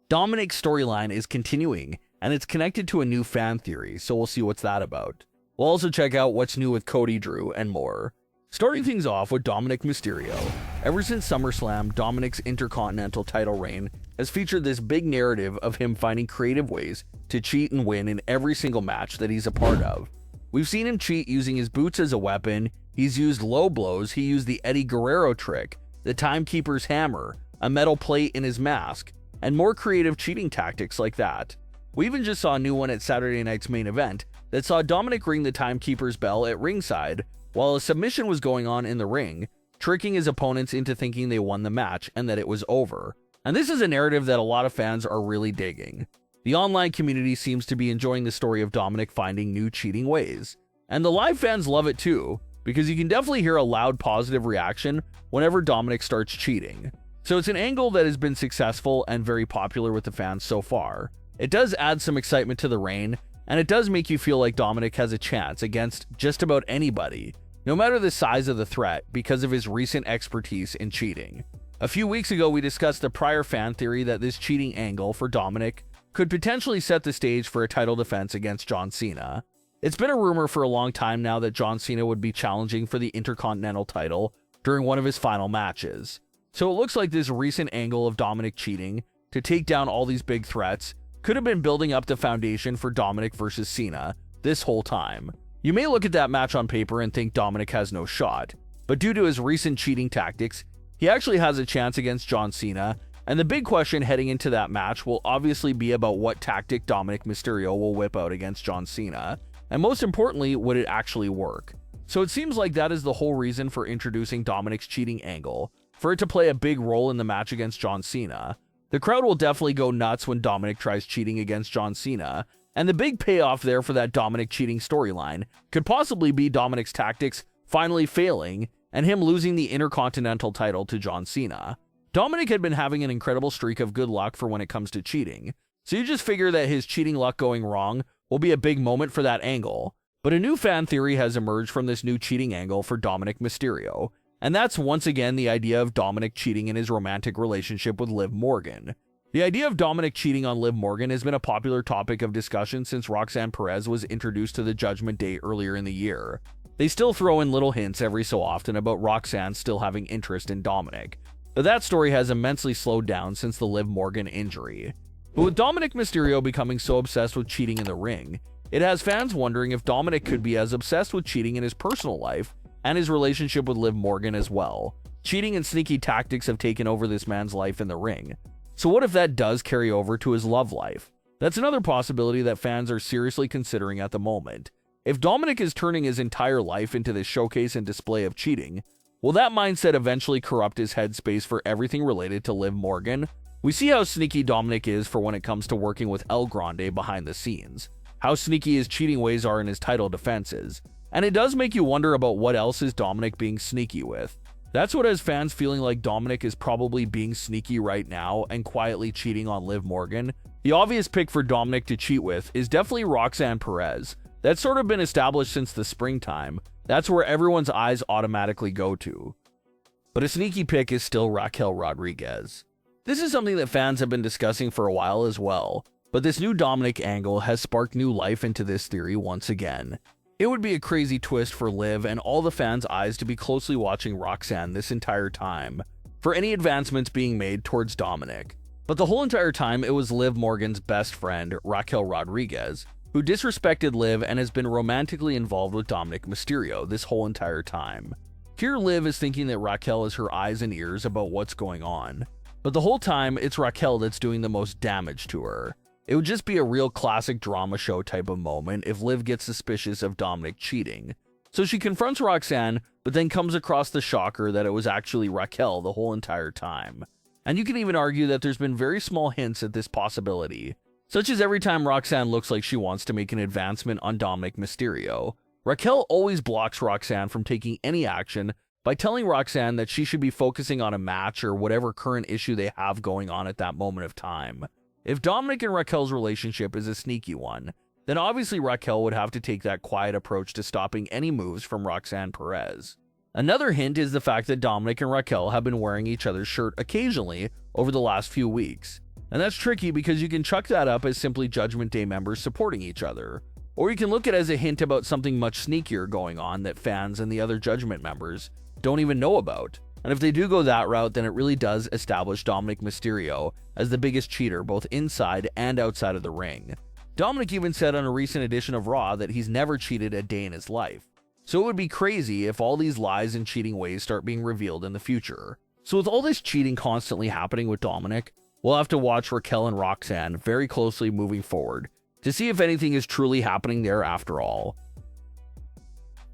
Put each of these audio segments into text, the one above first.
Dominik's storyline is continuing, and it's connected to a new fan theory, so we'll see what's that about. We'll also check out what's new with Cody, Drew, and more. Starting things off with Dominik Mysterio. Ever since SummerSlam, Dominik's Intercontinental title reign has featured this big narrative of him finding creative ways to cheat and win in every single match that he's a part of. We've seen him cheat using his boots as a weapon, he's used low blows, he used the Eddie Guerrero trick, the Timekeeper's hammer, a metal plate in his mask, and more creative cheating tactics like that. We even just saw a new one at Saturday night's main event that saw Dominik ring the Timekeeper's bell at ringside while a submission was going on in the ring, tricking his opponents into thinking they won the match and that it was over. And this is a narrative that a lot of fans are really digging. The online community seems to be enjoying the story of Dominik finding new cheating ways. And the live fans love it too, because you can definitely hear a loud positive reaction whenever Dominik starts cheating. So it's an angle that has been successful and very popular with the fans so far. It does add some excitement to the reign, and it does make you feel like Dominik has a chance against just about anybody, no matter the size of the threat, because of his recent expertise in cheating. A few weeks ago, we discussed the prior fan theory that this cheating angle for Dominik could potentially set the stage for a title defense against John Cena. It's been a rumor for a long time now that John Cena would be challenging for the Intercontinental title during one of his final matches. So it looks like this recent angle of Dominik cheating to take down all these big threats could have been building up the foundation for Dominik versus Cena this whole time. You may look at that match on paper and think Dominik has no shot, but due to his recent cheating tactics, he actually has a chance against John Cena, and the big question heading into that match will obviously be about what tactic Dominik Mysterio will whip out against John Cena, and most importantly, would it actually work? So it seems like that is the whole reason for introducing Dominik's cheating angle, for it to play a big role in the match against John Cena. The crowd will definitely go nuts when Dominik tries cheating against John Cena, and the big payoff there for that Dominik cheating storyline could possibly be Dominik's tactics finally failing and him losing the Intercontinental title to John Cena. Dominik had been having an incredible streak of good luck for when it comes to cheating, so you just figure that his cheating luck going wrong will be a big moment for that angle. But a new fan theory has emerged from this new cheating angle for Dominik Mysterio, and that's once again the idea of Dominik cheating in his romantic relationship with Liv Morgan. The idea of Dominik cheating on Liv Morgan has been a popular topic of discussion since Roxanne Perez was introduced to the Judgment Day earlier in the year. They still throw in little hints every so often about Roxanne still having interest in Dominik, but that story has immensely slowed down since the Liv Morgan injury. But with Dominik Mysterio becoming so obsessed with cheating in the ring, it has fans wondering if Dominik could be as obsessed with cheating in his personal life and his relationship with Liv Morgan as well. Cheating and sneaky tactics have taken over this man's life in the ring. So what if that does carry over to his love life? That's another possibility that fans are seriously considering at the moment. If Dominik is turning his entire life into this showcase and display of cheating, will that mindset eventually corrupt his headspace for everything related to Liv Morgan? We see how sneaky Dominik is for when it comes to working with El Grande behind the scenes, how sneaky his cheating ways are in his title defenses, and it does make you wonder about what else is Dominik being sneaky with. That's what has fans feeling like Dominik is probably being sneaky right now and quietly cheating on Liv Morgan. The obvious pick for Dominik to cheat with is definitely Roxanne Perez. That's sort of been established since the springtime. That's where everyone's eyes automatically go to. But a sneaky pick is still Raquel Rodriguez. This is something that fans have been discussing for a while as well, but this new Dominik angle has sparked new life into this theory once again. It would be a crazy twist for Liv and all the fans' eyes to be closely watching Roxanne this entire time, for any advancements being made towards Dominik. But the whole entire time it was Liv Morgan's best friend, Raquel Rodriguez, who disrespected Liv and has been romantically involved with Dominik Mysterio this whole entire time. Here Liv is thinking that Raquel is her eyes and ears about what's going on, but the whole time it's Raquel that's doing the most damage to her. It would just be a real classic drama show type of moment if Liv gets suspicious of Dominik cheating. So she confronts Roxanne, but then comes across the shocker that it was actually Raquel the whole entire time. And you can even argue that there's been very small hints at this possibility, such as every time Roxanne looks like she wants to make an advancement on Dominik Mysterio, Raquel always blocks Roxanne from taking any action by telling Roxanne that she should be focusing on a match or whatever current issue they have going on at that moment of time. If Dominik and Raquel's relationship is a sneaky one, then obviously Raquel would have to take that quiet approach to stopping any moves from Roxanne Perez. Another hint is the fact that Dominik and Raquel have been wearing each other's shirt occasionally over the last few weeks. And that's tricky because you can chuck that up as simply Judgment Day members supporting each other. Or you can look at it as a hint about something much sneakier going on that fans and the other Judgment members don't even know about. And if they do go that route, then it really does establish Dominik Mysterio as the biggest cheater both inside and outside of the ring. Dominik even said on a recent edition of Raw that he's never cheated a day in his life. So it would be crazy if all these lies and cheating ways start being revealed in the future. So with all this cheating constantly happening with Dominik, we'll have to watch Raquel and Roxanne very closely moving forward to see if anything is truly happening there after all.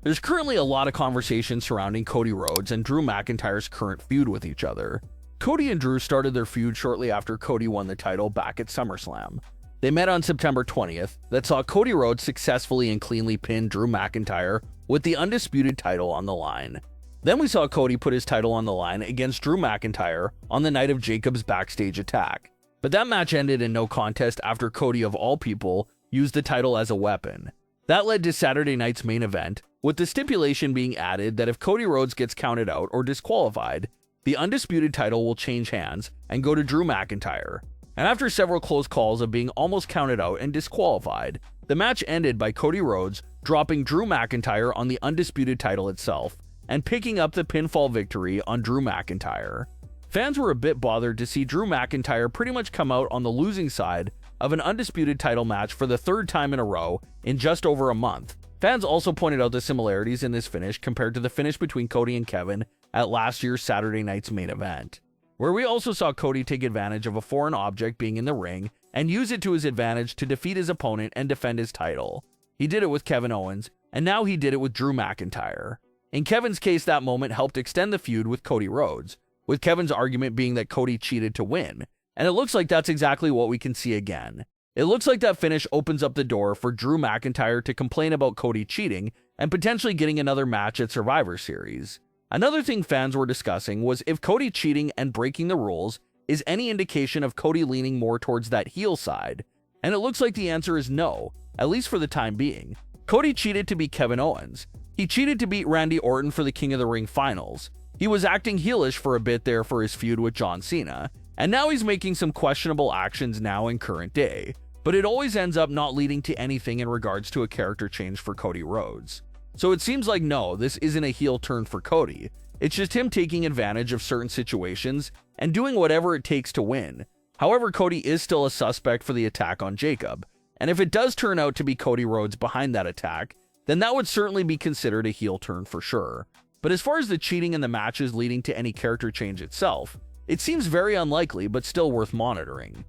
There's currently a lot of conversation surrounding Cody Rhodes and Drew McIntyre's current feud with each other. Cody and Drew started their feud shortly after Cody won the title back at SummerSlam. They met on September 20th, that saw Cody Rhodes successfully and cleanly pin Drew McIntyre with the undisputed title on the line. Then we saw Cody put his title on the line against Drew McIntyre on the night of Jacob's backstage attack. But that match ended in no contest after Cody, of all people, used the title as a weapon. That led to Saturday night's main event, with the stipulation being added that if Cody Rhodes gets counted out or disqualified, the undisputed title will change hands and go to Drew McIntyre. And after several close calls of being almost counted out and disqualified, the match ended by Cody Rhodes dropping Drew McIntyre on the undisputed title itself and picking up the pinfall victory on Drew McIntyre. Fans were a bit bothered to see Drew McIntyre pretty much come out on the losing side of an undisputed title match for the third time in a row in just over a month. Fans also pointed out the similarities in this finish compared to the finish between Cody and Kevin at last year's Saturday night's main event, where we also saw Cody take advantage of a foreign object being in the ring and use it to his advantage to defeat his opponent and defend his title. He did it with Kevin Owens, and now he did it with Drew McIntyre. In Kevin's case, that moment helped extend the feud with Cody Rhodes, with Kevin's argument being that Cody cheated to win, and it looks like that's exactly what we can see again. It looks like that finish opens up the door for Drew McIntyre to complain about Cody cheating and potentially getting another match at Survivor Series. Another thing fans were discussing was if Cody cheating and breaking the rules is any indication of Cody leaning more towards that heel side, and it looks like the answer is no, at least for the time being. Cody cheated to beat Kevin Owens. He cheated to beat Randy Orton for the King of the Ring finals. He was acting heelish for a bit there for his feud with John Cena, and now he's making some questionable actions now in current day, but it always ends up not leading to anything in regards to a character change for Cody Rhodes. So it seems like no, this isn't a heel turn for Cody. It's just him taking advantage of certain situations and doing whatever it takes to win. However, Cody is still a suspect for the attack on Jacob, and if it does turn out to be Cody Rhodes behind that attack, then that would certainly be considered a heel turn for sure. But as far as the cheating in the matches leading to any character change itself, it seems very unlikely, but still worth monitoring.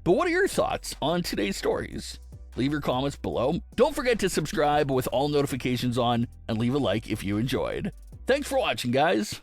But what are your thoughts on today's stories? Leave your comments below. Don't forget to subscribe with all notifications on, and leave a like if you enjoyed. Thanks for watching, guys.